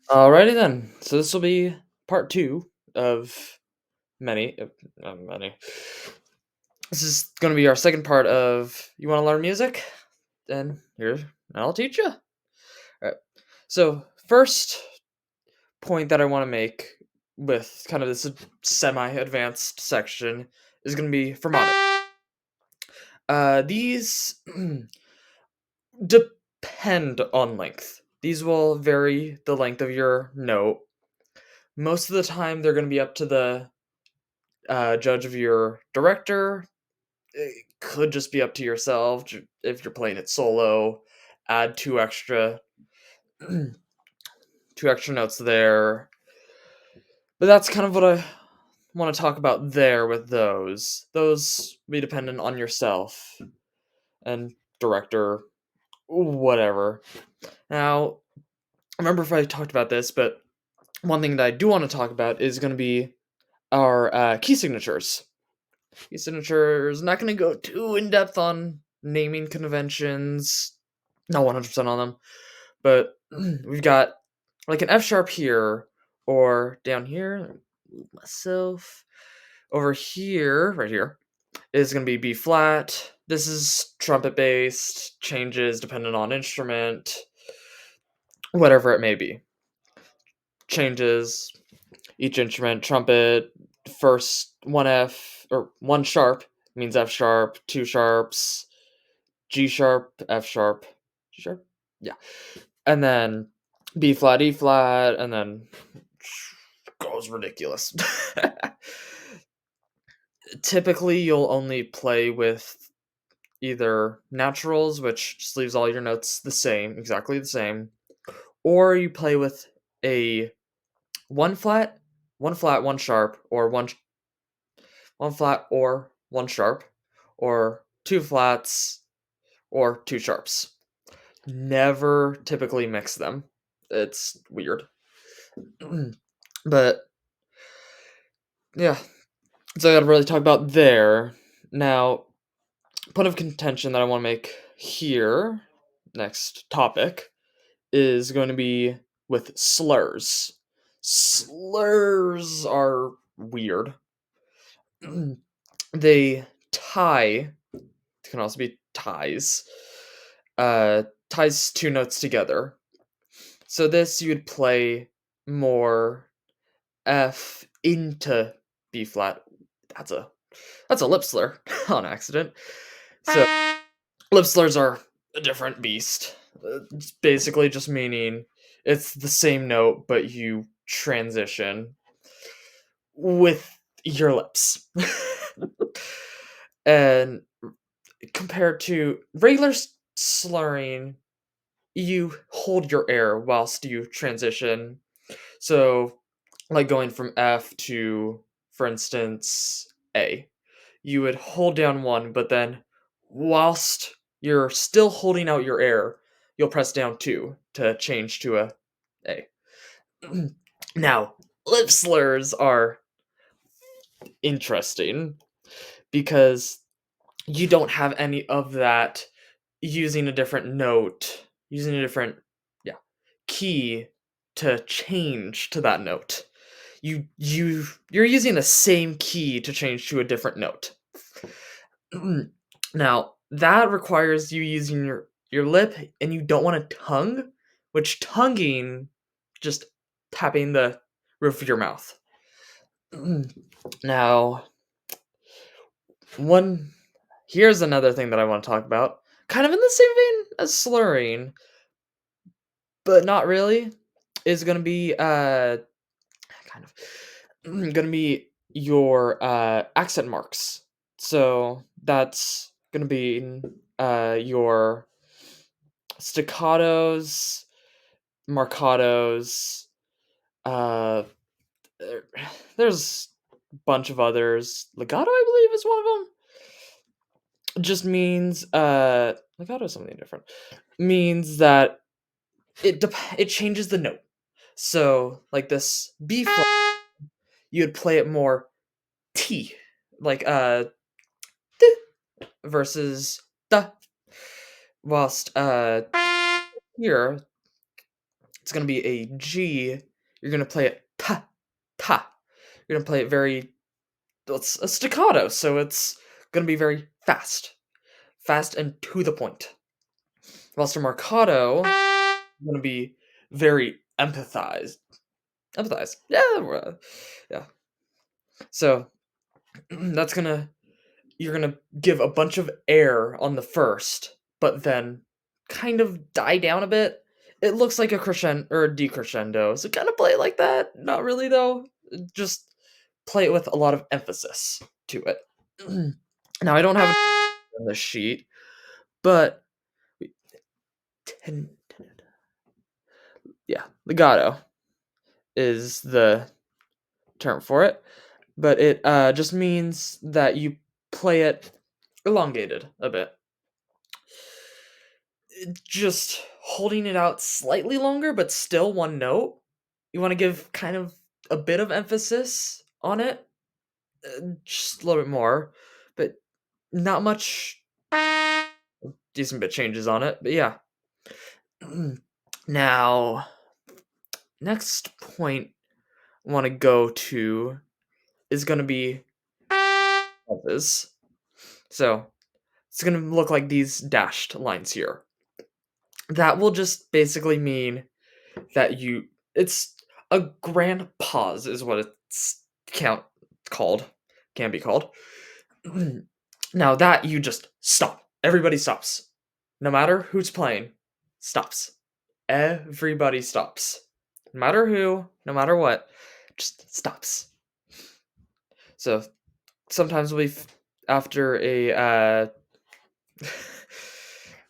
Alrighty then. So this will be part two of many, many. This is going to be our second part of you want to learn music? Then here, I'll teach you. All right. So first point that I want to make with kind of this semi-advanced section is going to be fermata. These depend on length. These will vary the length of your note. Most of the time, they're going to be up to the judge of your director. It could just be up to yourself if you're playing it solo. Add two extra notes there. But that's kind of what I want to talk about there with those. Those be dependent on yourself and director, whatever. Now, I remember if I talked about this, but one thing that I do want to talk about is going to be our key signatures. Key signatures, not going to go too in depth on naming conventions, not 100% on them, but we've got like an F sharp here, or down here, myself, over here, right here, is going to be B flat. This is trumpet based, changes dependent on instrument, whatever it may be. Changes each instrument, trumpet, first one F or one sharp means F sharp, two sharps, G sharp, F sharp, G sharp, yeah, and then B flat, E flat, and then goes ridiculous. Typically, you'll only play with either naturals, which just leaves all your notes the same, exactly the same, or you play with a one flat, one flat, one sharp, or one flat or one sharp, or two flats or two sharps. Never typically mix them. It's weird. But yeah, so I gotta really talk about there. Now, point of contention that I want to make here, next topic, is going to be with slurs. Slurs are weird. They tie, it can also be ties, ties two notes together. So this you would play more F into B flat. That's a that's a lip slur on accident. So lip slurs are a different beast. It's basically just meaning it's the same note, but you transition with your lips. And compared to regular slurring, you hold your air whilst you transition. So, like going from F to, for instance, A, you would hold down one, but then whilst you're still holding out your air, you'll press down two to change to a A. Now, lip slurs are interesting because you don't have any of that using a different note, using a different, yeah, key to change to that note. You're using the same key to change to a different note. Now, that requires you using your lip, and you don't want to tongue, which tonguing just tapping the roof of your mouth. Now, one here's another thing that I want to talk about, kind of in the same vein as slurring, but not really, is gonna be kind of gonna be your accent marks. So that's gonna be your staccatos, marcatos. Uh, there- there's a bunch of others. Legato, I believe, is one of them. Just means legato is something different. Means that it changes the note. So like this B flat, you would play it more T, like d versus the, whilst here it's gonna be a G. You're gonna play it ta ta. You're gonna play it very. It's a staccato, so it's gonna be very fast and to the point. Whilst a marcato is gonna be very empathize. Yeah, yeah. So that's gonna you're gonna give a bunch of air on the first, but then kind of die down a bit. It looks like a crescendo or a decrescendo, so kind of play it like that. Not really though. Just play it with a lot of emphasis to it. Now I don't have it on the sheet, but ten, yeah, legato is the term for it. But it just means that you play it elongated a bit. Just holding it out slightly longer, but still one note. You want to give kind of a bit of emphasis on it, just a little bit more, but not much decent bit changes on it. But yeah. Now, next point I want to go to is going to be others. So it's going to look like these dashed lines here. That will just basically mean that it's a grand pause is what it's called can be called. Now that you just stop. Everybody stops. No matter who's playing, stops. Everybody stops. No matter who, no matter what, just stops. So sometimes after a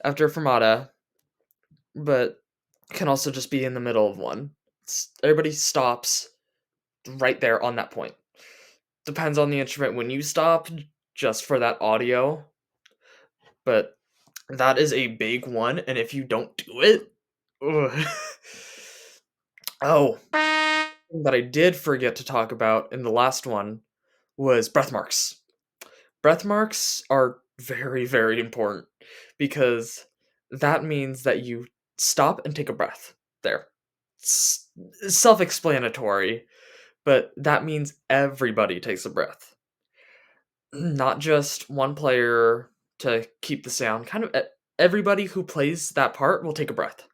after a fermata, but can also just be in the middle of one. Everybody stops right there on that point. Depends on the instrument when you stop, just for that audio. But that is a big one, and if you don't do it, ugh. Oh, that I did forget to talk about in the last one was breath marks. Breath marks are very, very important because that means that you stop and take a breath there. It's self explanatory, but that means everybody takes a breath. Not just one player to keep the sound. Kind of everybody who plays that part will take a breath,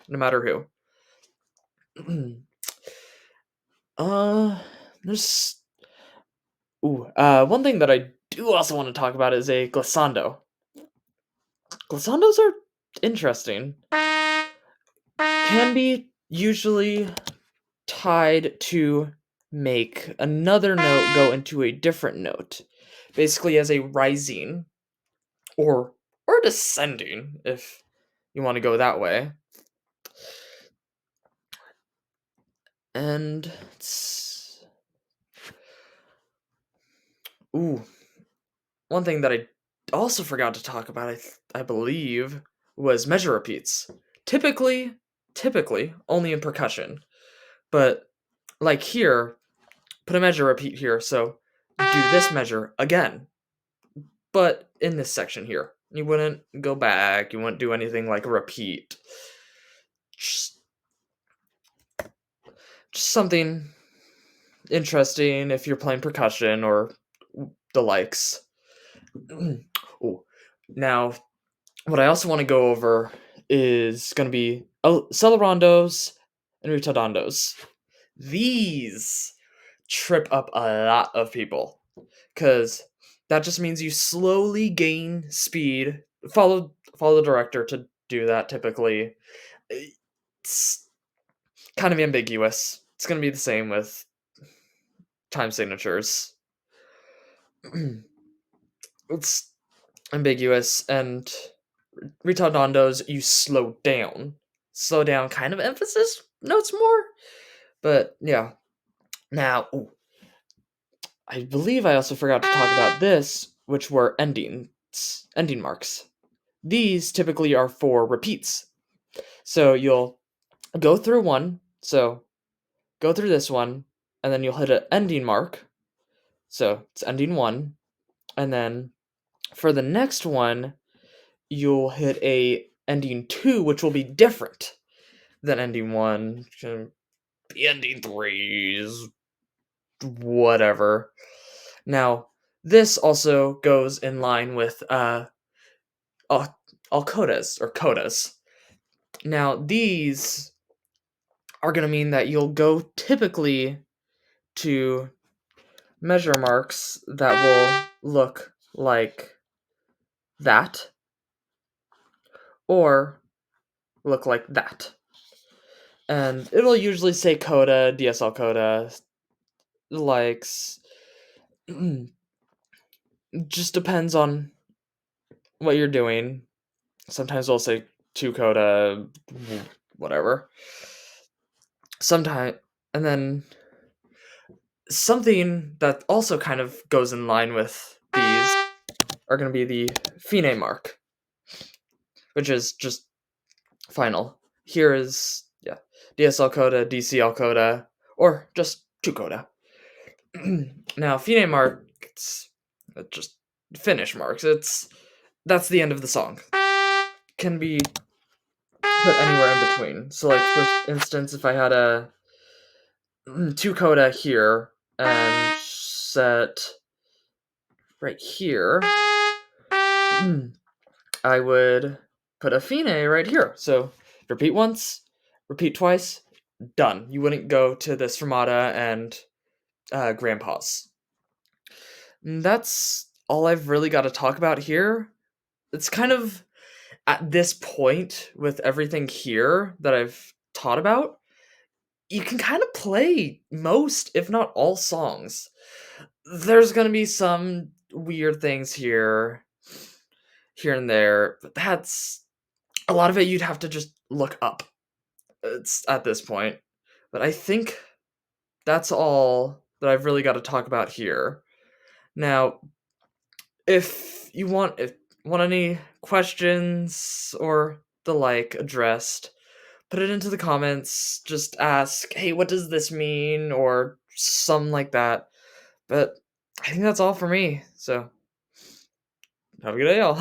no matter who. uh, there's one thing that I do also want to talk about is a glissando. Glissandos are interesting. Can be usually tied to make another note go into a different note, basically as a rising or descending if you want to go that way. And ooh, one thing that I also forgot to talk about, I believe, was measure repeats. Typically only in percussion, but like here, put a measure repeat here. So do this measure again, but in this section here. You wouldn't go back. You wouldn't do anything like a repeat. Just, just something interesting if you're playing percussion or the likes. Ooh. Now, what I also want to go over is going to be accelerandos and ritardondos. These trip up a lot of people because that just means you slowly gain speed. Follow the director to do that. Typically, it's kind of ambiguous. It's going to be the same with time signatures. It's ambiguous, and ritardondos you slow down kind of emphasis notes more, but yeah. Now I believe I also forgot to talk about this, which were ending marks. These typically are for repeats, so you'll go through one, so go through this one, and then you'll hit an ending mark, so it's ending one, and then for the next one you'll hit a ending two, which will be different. then ending 1 can be ending 3s, whatever. Now, this also goes in line with al- alcodas or codas. Now, these are going to mean that you'll go typically to measure marks that will look like that or look like that. And it'll usually say coda, DSL coda, likes. Just depends on what you're doing. Sometimes we'll say 2 coda, whatever. Sometimes, and then something that also kind of goes in line with these are going to be the fine mark, which is just final. Here is, yeah, DSL coda, DCL coda, or just 2 coda. Now, fine mark, it's just finish marks. That's the end of the song. Can be put anywhere in between. So, like, for instance, if I had a 2 coda here and set right here, I would put a fine right here. So repeat once, repeat twice, done. You wouldn't go to this fermata and grand pause. And that's all I've really got to talk about here. It's kind of at this point with everything here that I've taught about, you can kind of play most, if not all, songs. There's gonna be some weird things here and there, but that's a lot of it you'd have to just look up. It's at this point. But I think that's all that I've really got to talk about here. Now, if you want any questions or the like addressed, put it into the comments. Just ask, hey, what does this mean? Or something like that. But I think that's all for me. So have a good day, y'all.